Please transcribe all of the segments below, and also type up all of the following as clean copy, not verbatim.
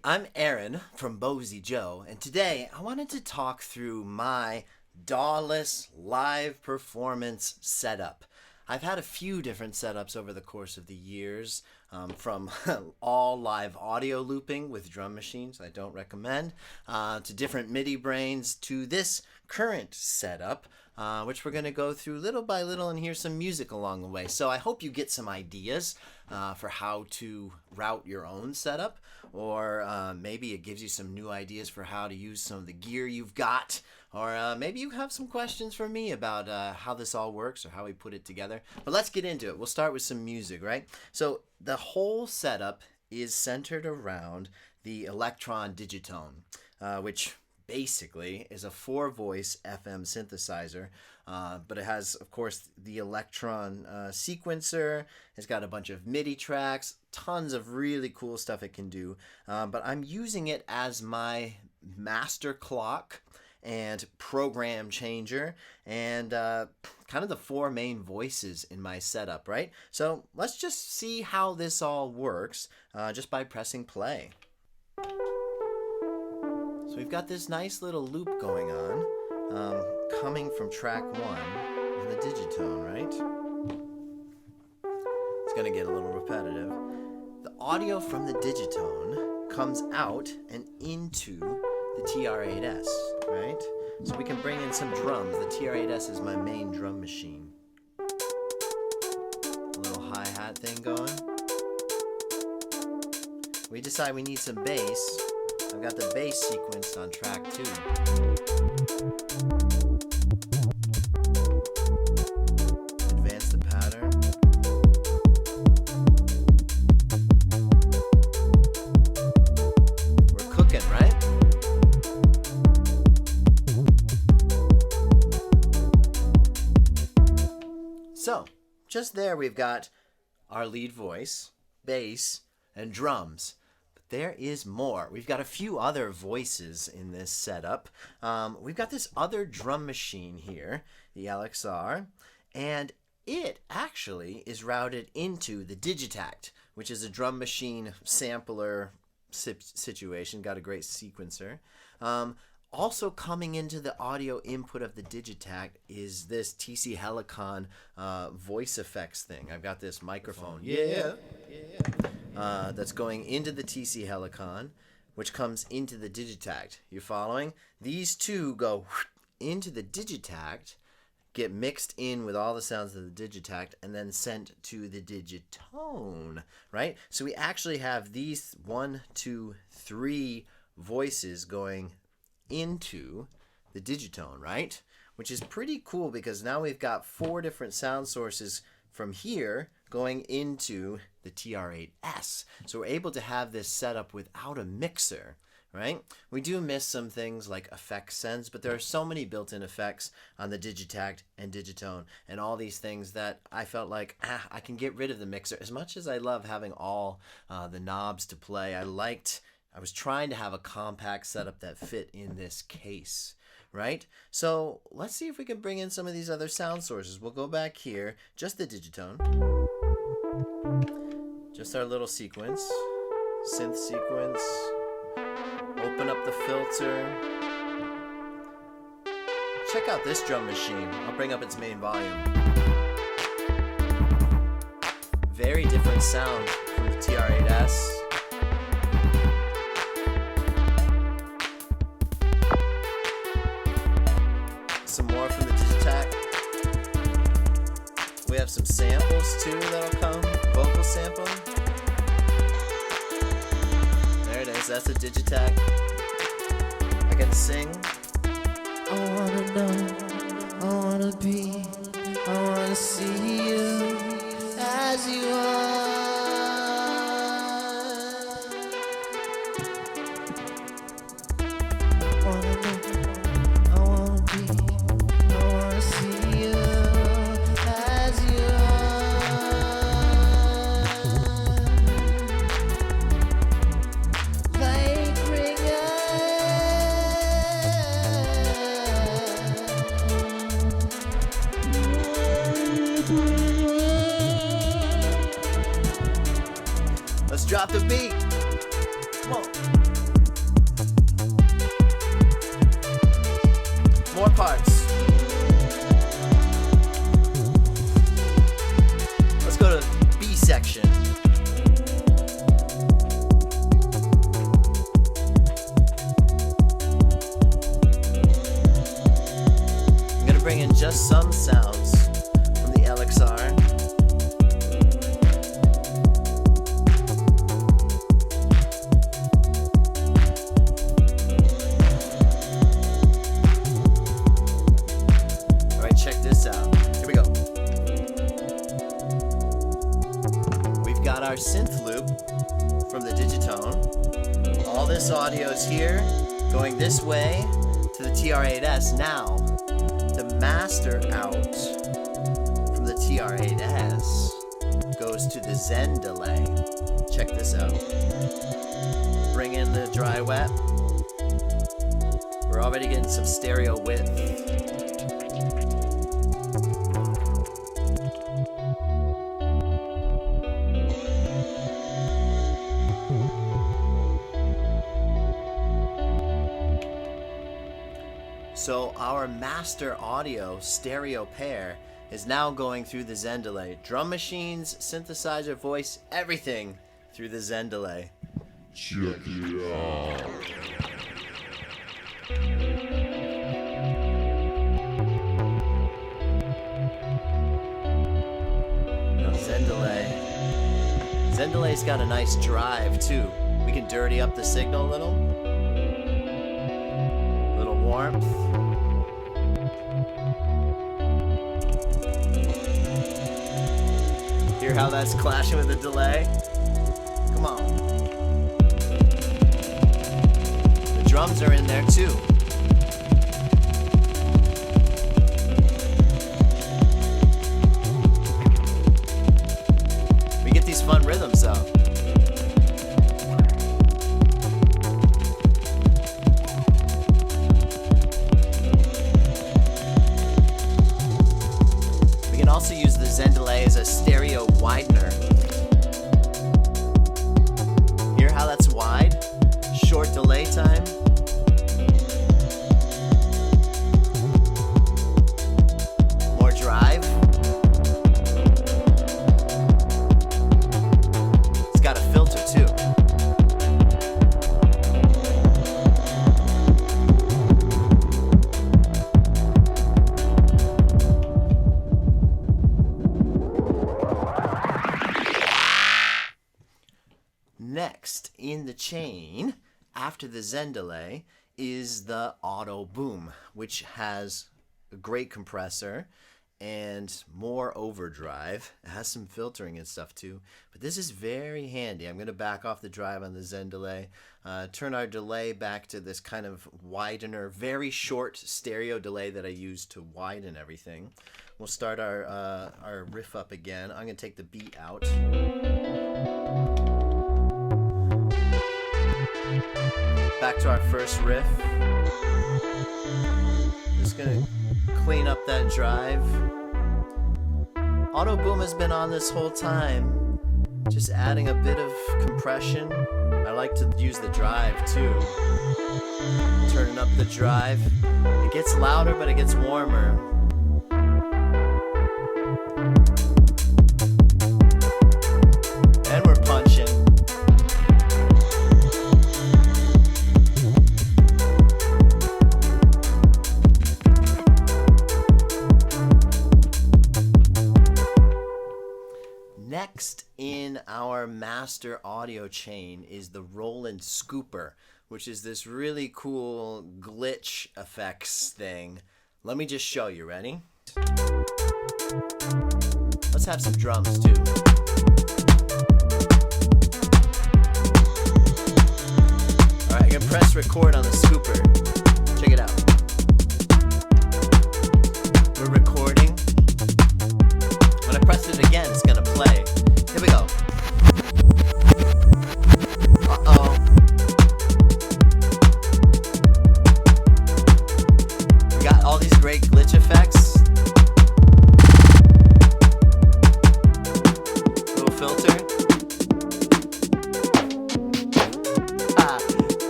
I'm Aaron from Bosey Joe, and today I wanted to talk through my Dawless live performance setup. I've had a few different setups over the course of the years, from all live audio looping with drum machines, I don't recommend, to different MIDI brains, to this current setup, which we're going to go through little by little and hear some music along the way. So I hope you get some ideas for how to route your own setup, or maybe it gives you some new ideas for how to use some of the gear you've got, or maybe you have some questions for me about how this all works or how we put it together. But let's get into it. We'll start with some music, right? So the whole setup is centered around the Elektron Digitone, which basically is a 4-voice FM synthesizer, but it has, of course, the Elektron sequencer. It's got a bunch of MIDI tracks, tons of really cool stuff it can do, but I'm using it as my master clock and program changer, and kind of the 4 main voices in my setup, right? So let's just see how this all works just by pressing play. So we've got this nice little loop going on, coming from track 1 in the Digitone, right? It's going to get a little repetitive. The audio from the Digitone comes out and into the TR-8s, right? So we can bring in some drums. The TR-8s is my main drum machine. A little hi-hat thing going. We decide we need some bass. I've got the bass sequenced on track 2. Advance the pattern. We're cooking, right? So, just there we've got our lead voice, bass, and drums. There is more. We've got a few other voices in this setup. We've got this other drum machine here, the LXR, and it actually is routed into the Digitakt, which is a drum machine sampler situation. Got a great sequencer. Also coming into the audio input of the Digitakt is this TC Helicon voice effects thing. I've got this microphone. That's going into the TC Helicon, which comes into the Digitakt. You following? These two go into the Digitakt, get mixed in with all the sounds of the Digitakt, and then sent to the Digitone, right? So we actually have these 1, 2, 3 voices going into the Digitone, right? Which is pretty cool because now we've got 4 different sound sources from here going into the TR-8s. So we're able to have this setup without a mixer, right? We do miss some things like effect sends, but there are so many built-in effects on the Digitakt and Digitone and all these things that I felt like I can get rid of the mixer. As much as I love having all the knobs to play, I was trying to have a compact setup that fit in this case, right? So let's see if we can bring in some of these other sound sources. We'll go back here, just the Digitone, just our little sequence, synth sequence, open up the filter. Check out this drum machine. I'll bring up its main volume. Very different sound from the TR-8s. More from the Digitakt. We have some samples too that'll come, vocal sample. There it is, that's a Digitakt. I can sing. I wanna know, I wanna be, I wanna see you as you are. Let's drop the beat. Come on. surround sounds from the LXR. Alright, check this out. Here we go. We've got our synth loop from the Digitone. All this audio is here, going this way to the TR-8s. Now, the master out from the TR-8s goes to the Zen delay. Check this out. Bring in the dry wet. We're already getting some stereo width. So our master audio stereo pair is now going through the Zen delay. Drum machines, synthesizer, voice, everything through the Zen delay. Check it out. Now Zen delay. Zen delay's got a nice drive too. We can dirty up the signal a little. Warmth. Hear how that's clashing with the delay? Come on. The drums are in there too. We get these fun rhythms though. Also use the Zen delay as a stereo widener. Hear how that's wide? Short delay time. More drive. It's got a filter too. Next in the chain, after the Zen delay, is the Oto Boum, which has a great compressor and more overdrive. It has some filtering and stuff too, but this is very handy. I'm going to back off the drive on the Zen delay, turn our delay back to this kind of widener, very short stereo delay that I use to widen everything. We'll start our riff up again. I'm going to take the beat out. Back to our first riff. Just gonna clean up that drive. Oto Boum has been on this whole time, just adding a bit of compression. I like to use the drive too. Turning up the drive. It gets louder, but it gets warmer. And we're punching. Next in our master audio chain is the Roland Scooper, which is this really cool glitch effects thing. Let me just show you. Ready? Let's have some drums too. Alright, I'm gonna press record on the Scooper. Check it out. We're recording. When I press it again, it's gonna play. Here we go. Uh-oh. We got all these great glitch effects. Little filter.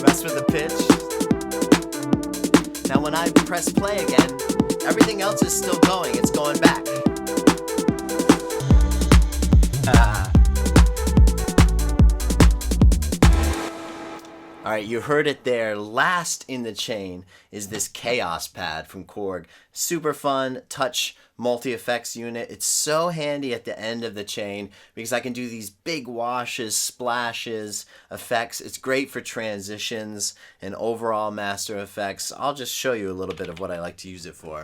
Mess with the pitch. Now when I press play again, everything else is still going. It's going back. Alright, right, you heard it there. Last in the chain is this Kaoss Pad from Korg. Super fun touch multi-effects unit. It's so handy at the end of the chain because I can do these big washes, splashes, effects. It's great for transitions and overall master effects. I'll just show you a little bit of what I like to use it for.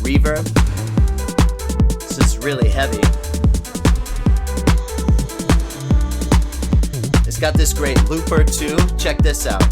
Reverb. This is really heavy. It's got this great looper too. Check this out.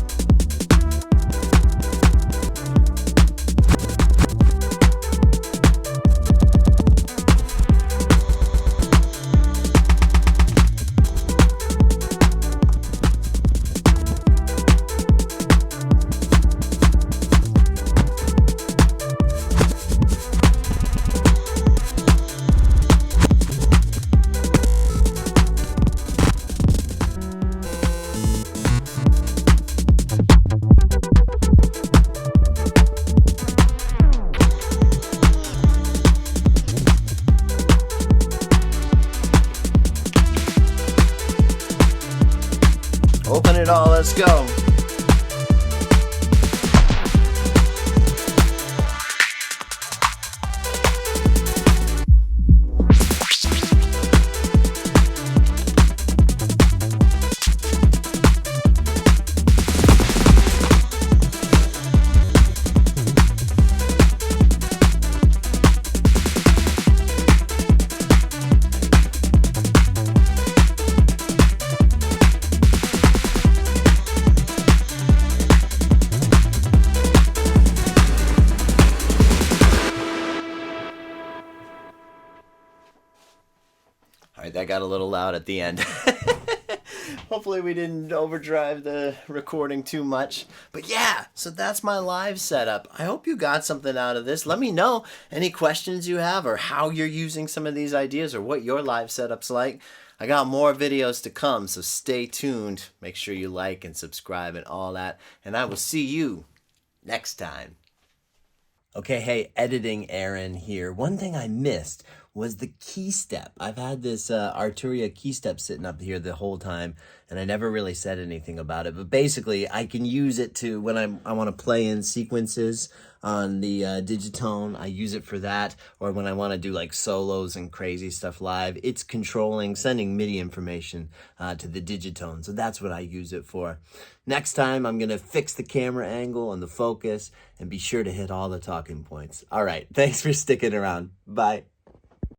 Open it all, let's go. All right, that got a little loud at the end. Hopefully we didn't overdrive the recording too much. But yeah, so that's my live setup. I hope you got something out of this. Let me know any questions you have or how you're using some of these ideas or what your live setup's like. I got more videos to come, so stay tuned. Make sure you like and subscribe and all that. And I will see you next time. Okay, hey, editing Aaron here. One thing I missed was the key step. I've had this Arturia key step sitting up here the whole time, and I never really said anything about it. But basically, I can use it to, when I want to play in sequences on the Digitone, I use it for that. Or when I want to do like solos and crazy stuff live, it's controlling, sending MIDI information to the Digitone. So that's what I use it for. Next time, I'm going to fix the camera angle and the focus and be sure to hit all the talking points. All right, thanks for sticking around. Bye.